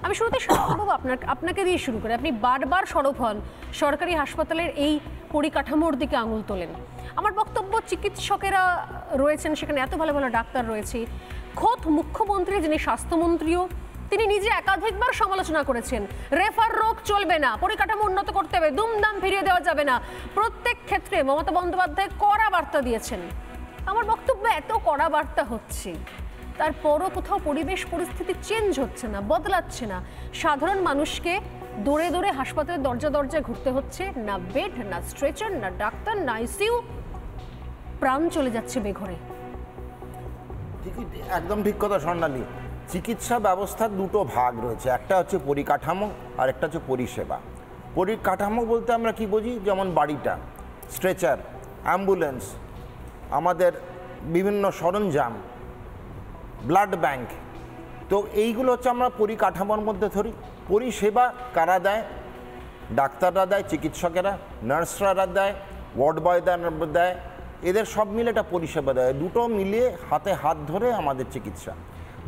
আমি শুরুতে বাবু আপনাকে দিয়ে শুরু করি। আপনি বারবার সরব হন, সরকারি হাসপাতালের এই পরিকাঠামোর দিকে আঙুল তোলেন। আমার বক্তব্য, চিকিৎসকেরা রয়েছেন সেখানে, এত ভালো ভালো ডাক্তার রয়েছে। খোদ মুখ্যমন্ত্রী, যিনি স্বাস্থ্যমন্ত্রীও, তিনি নিজে একাধিকবার সমালোচনা করেছেন, রেফার রোগ চলবে না, পরিকাঠামো উন্নত করতে হবে, দুমদাম ফিরিয়ে দেওয়া যাবে না। প্রত্যেক ক্ষেত্রে মমতা বন্দ্যোপাধ্যায় কড়া বার্তা দিয়েছেন। আমার বক্তব্য, এত কড়া বার্তা হচ্ছে, তারপরও কোথাও পরিবেশ পরিস্থিতি চেঞ্জ হচ্ছে না, বদলাচ্ছে না। সাধারণ মানুষকে দৌড়ে দৌড়ে হাসপাতালের দরজা দরজায় ঘুরতে হচ্ছে, না বেড, না স্ট্রেচার, না ডাক্তার, না আইসিইউ, প্রাণ চলে যাচ্ছে বেঘরে। একদম ঠিক কথা স্বর্ণালী। চিকিৎসা ব্যবস্থার দুটো ভাগ রয়েছে, একটা হচ্ছে পরিকাঠামো আর একটা হচ্ছে পরিষেবা। পরিকাঠামো বলতে আমরা কি বুঝি, যেমন বাড়িটা, স্ট্রেচার, অ্যাম্বুলেন্স, আমাদের বিভিন্ন সরঞ্জাম, ব্লাড ব্যাংক, তো এইগুলো হচ্ছে আমরা পরিকাঠামোর মধ্যে ধরি। পরিষেবা কারা দেয়? ডাক্তাররা দেয়, চিকিৎসকেরা, নার্সরা দেয়, ওয়ার্ড বয়রা দেয়, এদের সব মিলে একটা পরিষেবা দেয়। দুটো মিলিয়ে হাতে হাত ধরে আমাদের চিকিৎসা।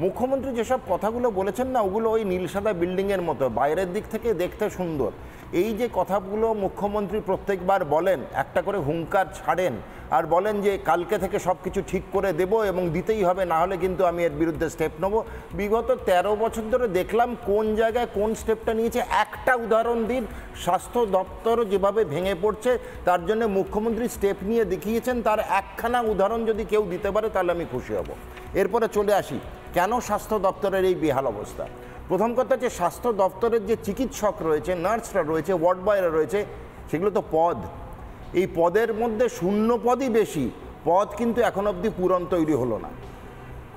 মুখ্যমন্ত্রী যেসব কথাগুলো বলেছেন না, ওগুলো ওই নীল সাদা বিল্ডিংয়ের মতো, বাইরের দিক থেকে দেখতে সুন্দর। এই যে কথাগুলো মুখ্যমন্ত্রী প্রত্যেকবার বলেন, একটা করে হুঙ্কার ছাড়েন আর বলেন যে কালকে থেকে সব কিছু ঠিক করে দেব এবং দিতেই হবে, না হলে কিন্তু আমি এর বিরুদ্ধে স্টেপ নেব। বিগত 13 বছর ধরে দেখলাম কোন জায়গায় কোন স্টেপটা নিয়েছে। একটা উদাহরণ দিন, স্বাস্থ্য দপ্তর যেভাবে ভেঙে পড়ছে তার জন্য মুখ্যমন্ত্রী স্টেপ নিয়ে দেখিয়েছেন, তার একখানা উদাহরণ যদি কেউ দিতে পারে তাহলে আমি খুশি হব। এরপরে চলে আসি কেন স্বাস্থ্য দপ্তরের এই বেহাল অবস্থা। প্রথম কথা হচ্ছে, স্বাস্থ্য দপ্তরের যে চিকিৎসক রয়েছে, নার্সরা রয়েছে, ওয়ার্ড বয়রা রয়েছে, সেগুলো তো পদ। এই পদের মধ্যে শূন্য পদই বেশি, পদ কিন্তু এখন অবধি পূরণ তৈরি হলো না।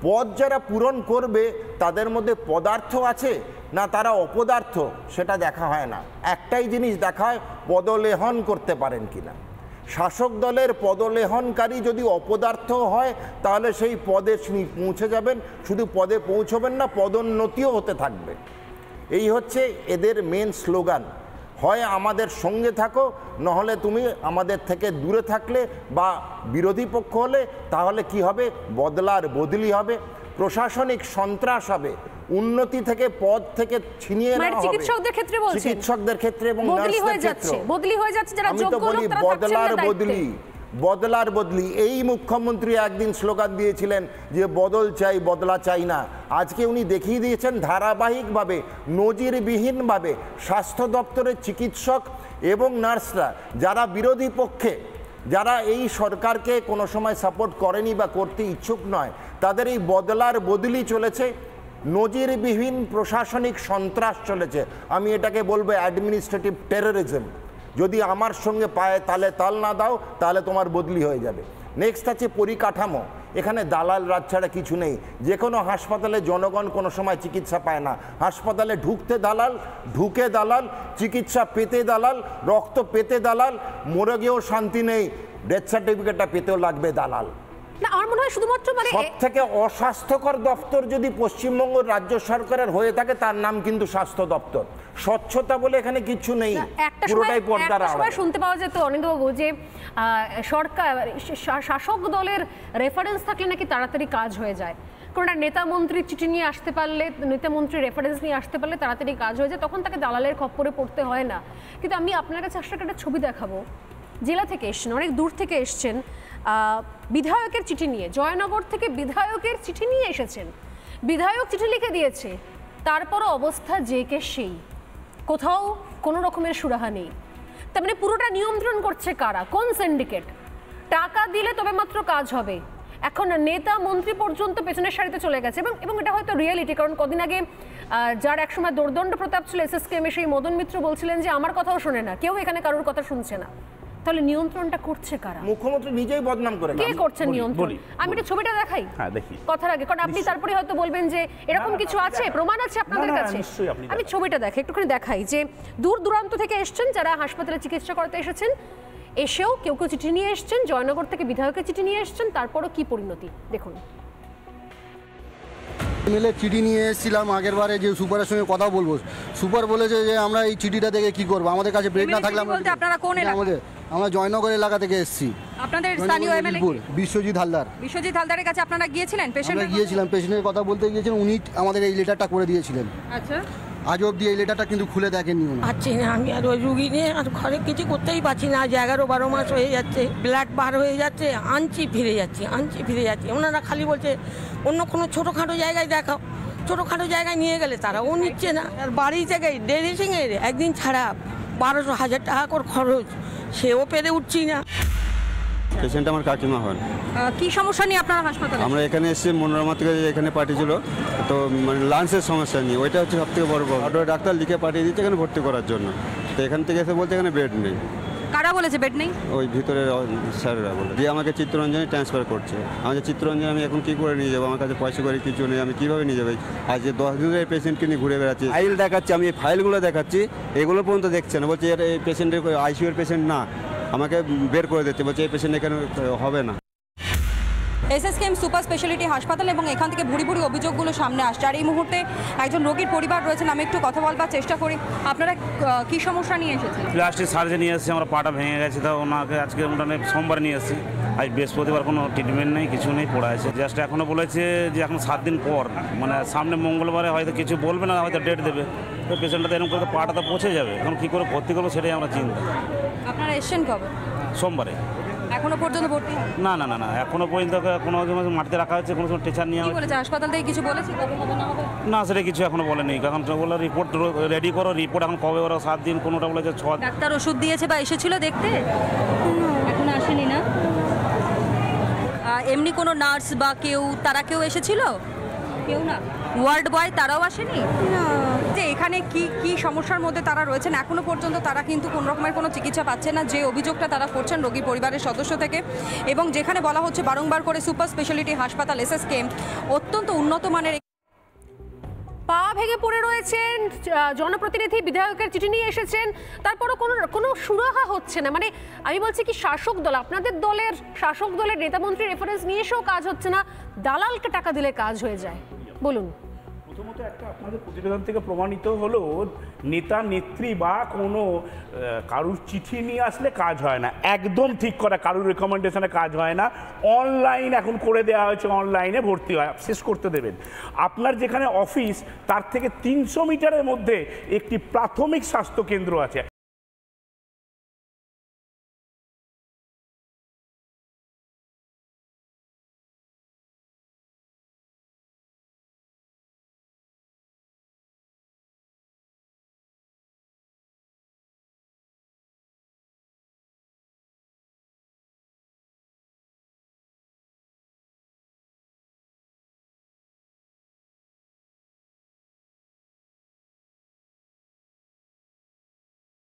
পদ যারা পূরণ করবে তাদের মধ্যে পদার্থ আছে না তারা অপদার্থ, সেটা দেখা হয় না। একটাই জিনিস দেখা হয়, পদলেহন করতে পারেন কিনা। শাসক দলের পদলেহনকারী যদি অপদার্থ হয় তাহলে সেই পদে পৌঁছে যাবেন, শুধু পদে পৌঁছবেন না, পদোন্নতিও হতে থাকবে। এই হচ্ছে এদের মেন স্লোগান। হয় আমাদের সঙ্গে থাকো, নহলে তুমি আমাদের থেকে দূরে থাকলে বা বিরোধী পক্ষ হলে তাহলে কি হবে, বদলার বদলি হবে, প্রশাসনিক সন্ত্রাস হবে, উন্নতি থেকে পদ থেকে ছিনিয়ে নেওয়া হবে। চিকিৎসকদের ক্ষেত্রে বলছেন, চিকিৎসকদের ক্ষেত্রে এবং নার্সদের ক্ষেত্রে বদলি হয়ে যাচ্ছে, যারা যোগ্য লোক তারা বদলার বদলি, বদলার বদলি। এই মুখ্যমন্ত্রী একদিন স্লোগান দিয়েছিলেন যে বদল চাই, বদলা চাই না। আজকে উনি দেখিয়ে দিয়েছেন ধারাবাহিকভাবে, নজিরবিহীনভাবে স্বাস্থ্য দপ্তরের চিকিৎসক এবং নার্সরা যারা বিরোধী পক্ষে, যারা এই সরকারকে কোনো সময় সাপোর্ট করেনি বা করতে ইচ্ছুক নয়, তাদের এই বদলার বদলি চলেছে, নজিরবিহীন প্রশাসনিক সন্ত্রাস চলেছে। আমি এটাকে বলবো অ্যাডমিনিস্ট্রেটিভ টেররিজম। যদি আমার সঙ্গে পায়ে তালে তাল না দাও তাহলে তোমার বদলি হয়ে যাবে। নেক্সট আছে পরিকাঠামো। এখানে দালাল রাজ ছাড়া কিছু নেই। যে কোনো হাসপাতালে জনগণ কোনো সময় চিকিৎসা পায় না। হাসপাতালে ঢুকতে দালাল, ঢুকে দালাল, চিকিৎসা পেতে দালাল, রক্ত পেতে দালাল, মরে গিয়েও শান্তি নেই, ডেথ সার্টিফিকেটটা পেতেও লাগবে দালাল। না, আমার মনে হয় শুধুমাত্র সব থেকে অস্বাস্থ্যকর দপ্তর যদি পশ্চিমবঙ্গ রাজ্য সরকারের হয়ে থাকে তার নাম কিন্তু স্বাস্থ্য দপ্তর। স্বচ্ছতা বলে এখানে কিছু নেই, পুরোটাই পর্দার আড়ালে। শুনতে পাওয়া যেত অনিন্দ্যবাবু যে সরকার, শাসক দলের রেফারেন্স থাকলে নাকি তাড়াতাড়ি কাজ হয়ে যায়। কোনো একটা নেতা মন্ত্রীর চিঠি নিয়ে আসতে পারলে, নেতা মন্ত্রীর রেফারেন্স নিয়ে আসতে পারলে তাড়াতাড়ি কাজ হয়ে যায়, তখন তাকে দালালের খপ্পরে পড়তে হয় না। কিন্তু আমি আপনার কাছে একটা ছবি দেখাবো। জেলা থেকে এসছেন, অনেক দূর থেকে এসছেন, বিধায়কের চিঠি নিয়ে, জয়নগর থেকে বিধায়কের চিঠি নিয়ে এসেছেন। বিধায়ক চিঠি লিখে দিয়েছে, তারপরও অবস্থা যে কে সেই, কোথাও কোনো রকমের সুরাহা নেই। তার মানে পুরোটা নিয়ন্ত্রণ করছে কারা, কোন সিন্ডিকেট? টাকা দিলে তবে মাত্র কাজ হবে। এখন নেতা মন্ত্রী পর্যন্ত পেছনের সারিতে চলে গেছে, এবং এটা হয়তো রিয়েলিটি। কারণ কদিন আগে যার একসময় দোর্দণ্ড প্রতাপ ছিল এসএসকেএমে, সেই মদন মিত্র বলছিলেন যে আমার কথাও শোনে না কেউ, এখানে কারোর কথা শুনছে না। তাহলে নিয়ন্ত্রণটা করছে কারা? মুখ্যমন্ত্রী নিজেই বদনাম করে। কে করছেন নিয়ন্ত্রণ? আমি একটা ছবিটা দেখাই কথার আগে, কারণ আপনি তারপরে হয়তো বলবেন যে এরকম কিছু আছে, প্রমাণ আছে আপনাদের কাছে। আমি ছবিটা দেখাই, একটুখানি দেখাই যে দূর দূরান্ত থেকে এসছেন, যারা হাসপাতালে চিকিৎসা করতে এসেছেন, এসেও কেউ কেউ চিঠি নিয়ে এসছেন, জয়নগর থেকে বিধায়কের চিঠি নিয়ে এসছেন, তারপরও কি পরিণতি দেখুন। এমএলএ চিঠি নিয়ে এসেছিলাম আগের বারে, যে সুপারের সঙ্গে কথা বলবো। সুপার বলেছে যে আমরা এই চিঠিটা দেখে কি করবো, আমাদের কাছে বেড না থাকলে আমরা জয়নগর এলাকা থেকে এসেছি। আপনাদের স্থানীয় এমএলএ বিশ্বজিৎ হালদার। বিশ্বজিৎ হালদারের কাছে আপনারা গিয়েছিলেন? আমরা গিয়েছিলাম, পেশেন্টের কথা বলতে গিয়েছিলেন, উনি আমাদের এই লেটারটা করে দিয়েছিলেন। আচ্ছা, আজ অবধি এই লেটারটা কিন্তু খুলে দেখেননি উনি। পাচ্ছি না আমি আর ওই রুগী নিয়ে আর ঘরে কিছু করতেই পারছি না। আজ 11-12 মাস হয়ে যাচ্ছে, ব্লাড বার হয়ে যাচ্ছে, আনছি ফিরে যাচ্ছি। ওনারা খালি বলছে অন্য কোনো ছোটোখাটো জায়গায় দেখাও, ছোটোখাটো জায়গায় নিয়ে গেলে তারাও নিচ্ছে না। আর বাড়ি থেকে ড্রেসিংয়ের একদিন ছাড়া 1200-1000 টাকা করে খরচ, সেও পেরে উঠছি না। পেশেন্ট আমার কাকিমা হন। কি সমস্যা নিয়ে আপনারা হাসপাতালে? আমরা এখানে এসে মনোরমা থেকে এখানে পাঠিয়েছিল, তো মানে লাঞ্চের সমস্যা নিয়ে, ওইটা হচ্ছে সবথেকে বড় প্রবলেম। ডাক্তার লিখে পাঠিয়ে দিচ্ছে এখানে ভর্তি করার জন্য, তো এখান থেকে এসে বলছে এখানে বেড নেই। কারা বলেছে বেড নেই? ওই ভিতরের স্যাররা বলে দিয়ে আমাকে চিত্তরঞ্জনে ট্রান্সফার করছে। আমাদের চিত্তরঞ্জনে আমি এখন কী করে নিয়ে যাবো? আমার কাছে পয়সা করে কিছু নেই, আমি কীভাবে নিয়ে যাবো? আজ 10 দিনের পেশেন্টকে নিয়ে ঘুরে বেড়াচ্ছি, ফাইল দেখাচ্ছি, আমি এই ফাইলগুলো দেখাচ্ছি, এগুলো পর্যন্ত দেখছে না। বলছে এই পেশেন্টের আইসিইউর পেশেন্ট না, আমাকে বের করে দিচ্ছে, বলছে এই পেশেন্ট এখানে হবে না। এসএসকেএম সুপার স্পেশালিটি হাসপাতাল এবং এখান থেকে ভুরি ভুরি অভিযোগগুলো সামনে আসছে। আর এই মুহূর্তে একজন রোগীর পরিবার রয়েছেন, আমি একটু কথা বলবার চেষ্টা করি। আপনারা কি সমস্যা নিয়ে এসেছেন? প্লাস্টিক সার্জারি নিয়ে এসেছি, আমরা পাটা ভেঙে গেছে, তো ওনাকে আজকে মোটামুটি সোমবার নিয়ে এসেছি। আজ বৃহস্পতিবার, কোনো ট্রিটমেন্ট নেই, কিছু নেই, পড়া আছে। জাস্ট এখনও বলেছে যে এখন 7 দিন পর, মানে সামনে মঙ্গলবারে হয়তো কিছু বলবে না, হয়তো ডেট দেবে। তো পেশেন্টটা তো এরকম করে পাটা তো পৌঁছে যাবে, এখন কী করে ভর্তি করবো সেটাই আমরা চিন্তা। আপনারা এসছেন কবে? সোমবারে। এখনো পর্যন্ত ভর্তি হয়? না, এখনো পর্যন্ত কোনো মাটিতে রাখা হচ্ছে, কোনো সময় টিচার নিয়ে বলেছে হাসপাতাল থেকে কিছু বলেছে কবে হবে না হবে? না, সেটা কিছু এখনো বলেনি। কারণ বলে রিপোর্ট রেডি করো, রিপোর্ট এখন কবে ওরা 7 দিন, কোনোটা বলেছে 6। ডাক্তার ওষুধ দিয়েছে বা এসেছিল দেখতে? এখনো আসেনি না? এমনি কোনো নার্স বা তারা কেউ এসেছিল? কেউ না? ওয়ার্ড বয় তারাও আসেনি? যে এখানে কি সমস্যার মধ্যে তারা রয়েছেন এখনো পর্যন্ত তারা কিন্তু কোনো রকমের কোনো চিকিৎসা পাচ্ছে না, যে অভিযোগটা তারা করছেন রোগীর পরিবারের সদস্য থেকে। এবং যেখানে বলা হচ্ছে বারংবার করে সুপার স্পেশালিটি হাসপাতাল এসএসকেএম অত্যন্ত উন্নত মানের। পা ভেঙে পড়ে রয়েছেন, জনপ্রতিনিধি বিধায়কের চিঠি নিয়ে এসেছেন, তারপরও কোনো সুরাহা হচ্ছে না। মানে আমি বলছি কি, শাসক দল, আপনাদের শাসক দলের নেতামন্ত্রী রেফারেন্স নিয়ে এসেও কাজ হচ্ছে না, দালালকে টাকা দিলে কাজ হয়ে যায়। বলুন। প্রথমত একটা আপনাদের প্রতিবেদন থেকে প্রমাণিত হলো নেতা নেত্রী বা কোনো কারুর চিঠি নিয়ে আসলে কাজ হয় না, একদম ঠিক করা, কারুর রেকমেন্ডেশনে কাজ হয় না। অনলাইন এখন করে দেওয়া হয়েছে, অনলাইনে ভর্তি হয়, শেষ করতে দেবেন। আপনার যেখানে অফিস তার থেকে 300 মিটারের মধ্যে একটি প্রাথমিক স্বাস্থ্য কেন্দ্র আছে।